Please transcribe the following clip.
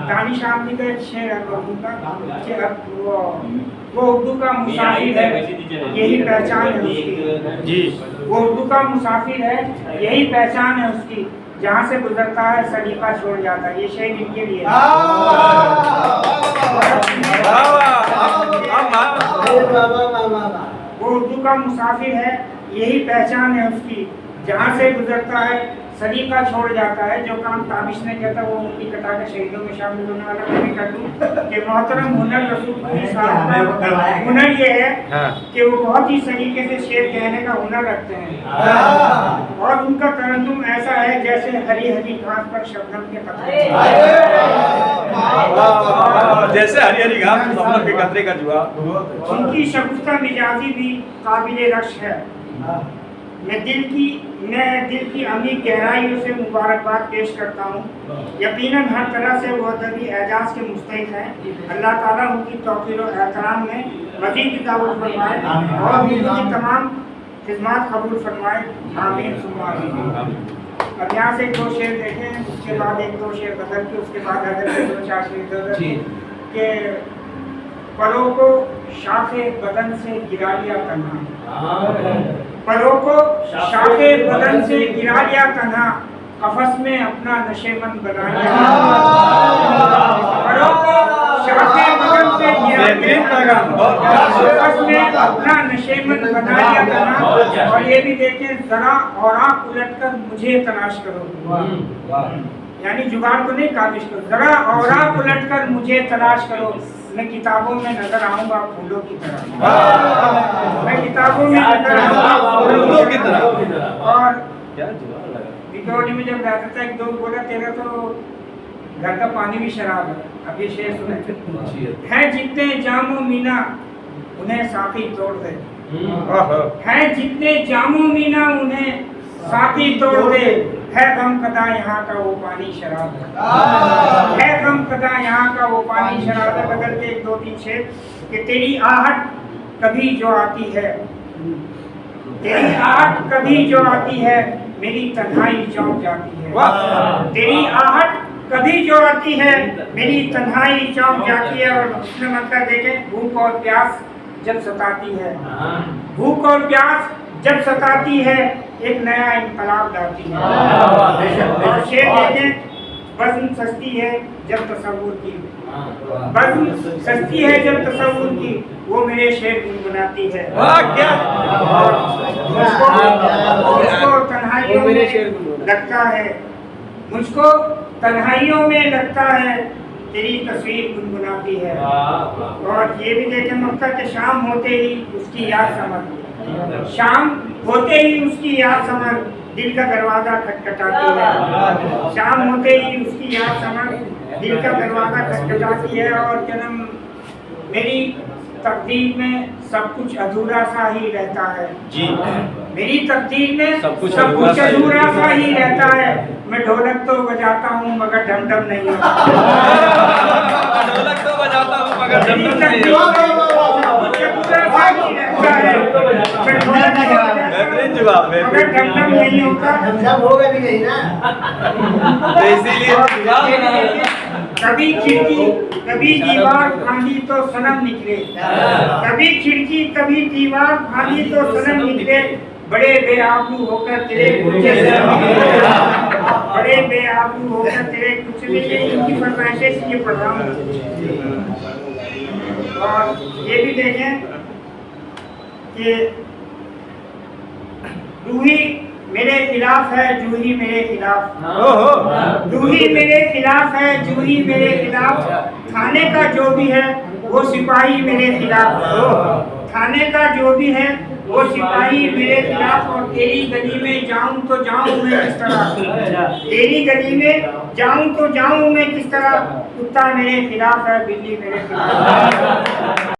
दानिश आमनी का एक शेर है उर्दू का कि वो उर्दू का मुसाफिर है यही पहचान है उसकी। जी वो उर्दू का मुसाफिर है यही पहचान है उसकी, जहाँ से गुजरता है सलीका छोड़ जाता है। ये शेर इनके लिए वो उर्दू का मुसाफिर है यही पहचान है उसकी, जहाँ से गुजरता है सलीका छोड़ जाता है। जो काम ताबिश ने कहता वो उनकी कटा के शहीदों में शामिल होने वाला मैं भी कर दूं कि मोहतरम हुनर रसूल साहब का हुनर ये है कि वो बहुत ही सलीके से शेर कहने का हुनर रखते हैं और उनका तरन्नुम ऐसा है जैसे हरी हरी घास पर शबनम के कतरे, जैसे हरी हरी घास शबनम के कतरे का जुआ। उनकी शगुफ्ता मिजाजी भी काबिल रश है। मैं दिल की अमीर गहराइयों से मुबारकबाद पेश करता हूँ। यकीनन हर तरह से वो अदबी एजाज के मुस्तहिक हैं। अल्लाह ताला उनकी तौक़ीर और एहतराम में मज़ीद इजाफ़ा फरमाए और उनकी तमाम खिदमत कबूल फरमाए। आमीन सुम्मा आमीन। अब यहाँ से 2 शेर देखें, उसके बाद 1-2 शेर गज़ल के, उसके बाद गज़ल के 2-4 शेर के परों को शाखे बदन से गिरा लिया तन्हा, परों को शाखे बदन से गिरा लिया तन्हा, कफस में अपना नशेमंद बना लिया। परों को शाखे बदन से गिरा लिया, कफस में अपना नशेमंद बना लिया तन्हा। और ये भी देखें, जरा और आँख उलट कर मुझे तलाश करो, यानी जुगाड़ को नहीं काबिश करो, जरा और आँख उलट कर मुझे तलाश करो। मैं किताबों में नजर आऊंगा फूलों की तरह, मैं किताबों में नजर आऊंगा फूलों की तरह। और बिकौली में जब रहता था एक दोस्त बोला तेरा तो घर का पानी भी शराब है। अब ये शेर सुने, है जितने जामो मीना उन्हें साथी तोड़ दे, है जितने जामो मीना उन्हें साथी तोड़ दे, है गम कदा यहाँ का वो पानी शराब है गम कदा यहाँ का वो पानी शराब है। बदल के 2-3 शेर कि तेरी आहट कभी जो आती है, तेरी आहट कभी जो आती है, मेरी तन्हाई चौंक जाती है। तेरी आहट कभी जो आती है, मेरी तन्हाई चौंक जाती है। और उसमें मतलब देखें, भूख और प्यास जब सताती है, भूख और प्यास जब सताती है, एक नया इनकलाब लाती है। और शेर देखें, बज़्म सस्ती है जब तसव्वुर की, बज़्म सस्ती है जब तसव्वुर की, वो मेरे शेर गुनगुनाती है। मुझको तन्हाइयों में लगता है, मुझको तन्हाइयों में लगता है, तेरी तस्वीर गुनगुनाती है। और ये भी देखें मक्का के शाम होते ही उसकी याद समझ, शाम होते ही उसकी याद समझ दिल का दरवाजा खटखटाती है। शाम होते ही उसकी याद समझ दिल का दरवाजा खटखटाती है। और जन्म मेरी तकदीर में सब कुछ अधूरा सा ही रहता है जी, मेरी तकदीर में सब कुछ अधूरा सा ही रहता है। मैं ढोलक तो बजाता हूँ मगर ढम ढम नहीं होता, ढोलक तो बजाता हूँ मगर ढम ढम नहीं होता। बेहतरीन जवाब है, मगर ढम ढम नहीं होता, होगा भी नहीं ना, तो इसीलिए कभी खिड़की कभी दीवार फांदी तो सनम निकले, कभी खिड़की कभी दीवार फांदी तो सनम निकले। बड़े बेआबरू होकर तेरे कुचले, बड़े बेआबरू होकर तेरे कुचले, ये इनकी फरमाइशें से ये प्रोग्राम। और ये भी देखें कि रूही मेरे खिलाफ है, जूही मेरे खिलाफ, जूही मेरे खिलाफ है, जूही मेरे खिलाफ। थाने का जो भी है वो सिपाही मेरे खिलाफ, थाने का जो भी है वो सिपाही मेरे खिलाफ। और तेरी गली में जाऊं तो जाऊं मैं किस तरह, तेरी गली में जाऊं तो जाऊं मैं किस तरह। कुत्ता मेरे खिलाफ है, बिल्ली मेरे खिलाफ।